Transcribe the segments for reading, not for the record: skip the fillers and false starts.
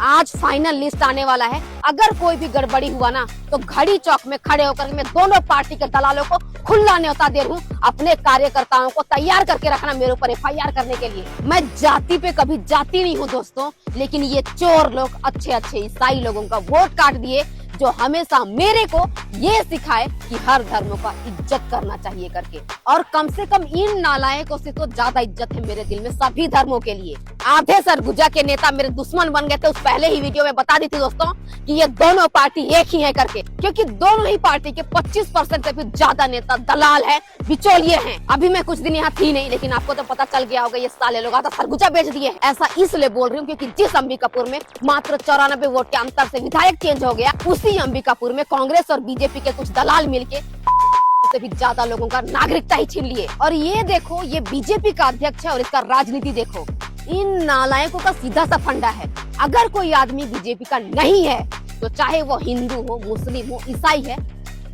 आज final list आने वाला है। अगर कोई भी गड़बड़ी हुआ ना तो घड़ी चौक में खड़े होकर मैं दोनों पार्टी के दलालों को खुला न्योता दे रहा हूँ अपने कार्यकर्ताओं को तैयार करके रखना मेरे ऊपर एफआईआर करने के लिए। मैं जाति पे कभी जाती नहीं हूँ दोस्तों, लेकिन ये चोर लोग अच्छे अच्छे ईसाई लोगों का वोट काट दिए जो हमेशा मेरे को ये सिखाए कि हर धर्मों का इज्जत करना चाहिए करके। और कम से कम इन नालायकों से तो ज्यादा इज्जत है मेरे दिल में सभी धर्मों के लिए। आधे सरगुजा के नेता मेरे दुश्मन बन गए थे, उस पहले ही वीडियो में बता दी थी दोस्तों कि ये दोनों पार्टी एक ही है करके, क्योंकि दोनों ही पार्टी के 25% से भी ज्यादा नेता दलाल है, बिचौलिए हैं। अभी मैं कुछ दिन यहाँ थी नहीं, लेकिन आपको तो पता चल गया होगा ये साले लोग आधा सरगुजा बेच दिए। ऐसा इसलिए बोल रही हूँ क्योंकि जिस अंबिकापुर में मात्र 94 वोट के अंतर से विधायक चेंज हो गया, उसी अंबिकापुर में कांग्रेस और बीजेपी के कुछ दलाल मिलके से भी ज्यादा लोगों का नागरिकता ही छीन लिए। और ये देखो, ये बीजेपी का अध्यक्ष है और इसका राजनीति देखो। इन नालायकों का सीधा सा फंडा है, अगर कोई आदमी बीजेपी का नहीं है तो चाहे वो हिंदू हो, मुस्लिम हो, ईसाई है,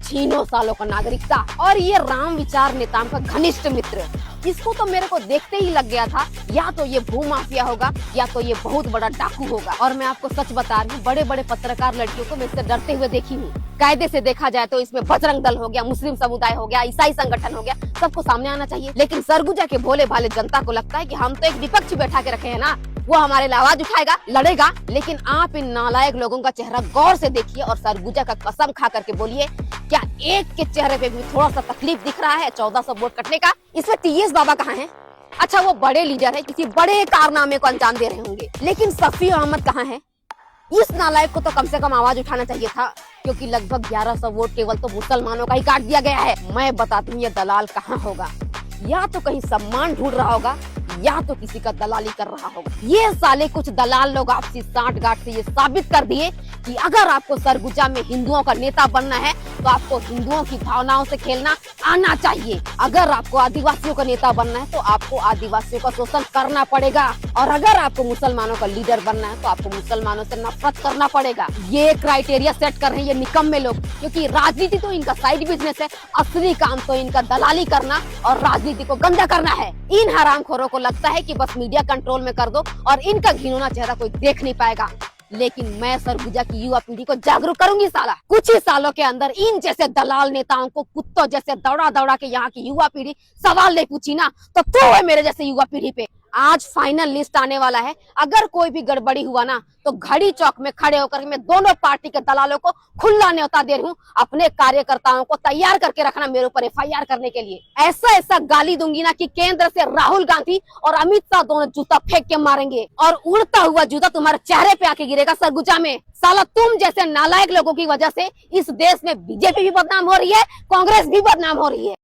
छीनो सालों का नागरिकता। और ये राम विचार नेताओं का घनिष्ठ मित्र, इसको तो मेरे को देखते ही लग गया था या तो ये भू माफिया होगा या तो ये बहुत बड़ा डाकू होगा। और मैं आपको सच बता रही हूँ, बड़े बड़े पत्रकार लड़कियों को मैं इससे डरते हुए देखी हूँ। कायदे से देखा जाए तो इसमें बजरंग दल हो गया, मुस्लिम समुदाय हो गया, ईसाई संगठन हो गया, सबको सामने आना चाहिए। लेकिन सरगुजा के भोले भाले जनता को लगता है कि हम तो एक विपक्ष बैठा के रखे हैं ना, वो हमारे लिए आवाज उठाएगा, लड़ेगा। लेकिन आप इन नालायक लोगों का चेहरा गौर से देखिए और सरगुजा का कसम खा करके बोलिए, क्या एक के चेहरे पे भी थोड़ा सा तकलीफ दिख रहा है 1400 वोट कटने का? इसमें टीएस बाबा कहाँ हैं? अच्छा, वो बड़े लीडर है, किसी बड़े कारनामे को अंजाम दे रहे होंगे, लेकिन सफी अहमद कहाँ है? इस नालायक को तो कम से कम आवाज उठाना चाहिए था, क्योंकि लगभग 1100 वोट केवल तो मुसलमानों का ही काट दिया गया है। मैं बताती हूँ ये दलाल कहाँ होगा, या तो कहीं सम्मान ढूंढ रहा होगा या तो किसी का दलाली कर रहा होगा। ये साले कुछ दलाल लोग आपसी साठ गांठ से ये साबित कर दिए कि अगर आपको सरगुजा में हिंदुओं का नेता बनना है तो आपको हिंदुओं की भावनाओं से खेलना आना चाहिए। अगर आपको आदिवासियों का नेता बनना है तो आपको आदिवासियों का शोषण करना पड़ेगा, और अगर आपको मुसलमानों का लीडर बनना है तो आपको मुसलमानों से नफरत करना पड़ेगा। ये क्राइटेरिया सेट कर रहे हैं ये निकम्मे लोग, क्योंकि राजनीति तो इनका साइड बिजनेस है, असली काम तो इनका दलाली करना और राजनीति को गंदा करना है। इन हरामखोरों को लगता है कि बस मीडिया कंट्रोल में कर दो और इनका घिनौना चेहरा कोई देख नहीं पाएगा। लेकिन मैं सरगुजा की युवा पीढ़ी को जागरूक करूंगी साला। कुछ ही सालों के अंदर इन जैसे दलाल नेताओं को कुत्तों जैसे दौड़ा दौड़ा के यहाँ की युवा पीढ़ी सवाल नहीं पूछी ना, तो तू है मेरे जैसे युवा पीढ़ी पे। आज फाइनल लिस्ट आने वाला है, अगर कोई भी गड़बड़ी हुआ ना तो घड़ी चौक में खड़े होकर मैं दोनों पार्टी के दलालों को खुला न्योता दे रही हूँ अपने कार्यकर्ताओं को तैयार करके रखना मेरे ऊपर एफआईआर करने के लिए। ऐसा ऐसा गाली दूंगी ना कि केंद्र से राहुल गांधी और अमित शाह दोनों जूता फेंक के मारेंगे, और उड़ता हुआ जूता तुम्हारे चेहरे पे आके गिरेगा सरगुजा में। साला तुम जैसे नालायक लोगों की वजह से इस देश में बीजेपी भी बदनाम हो रही है, कांग्रेस भी बदनाम हो रही है।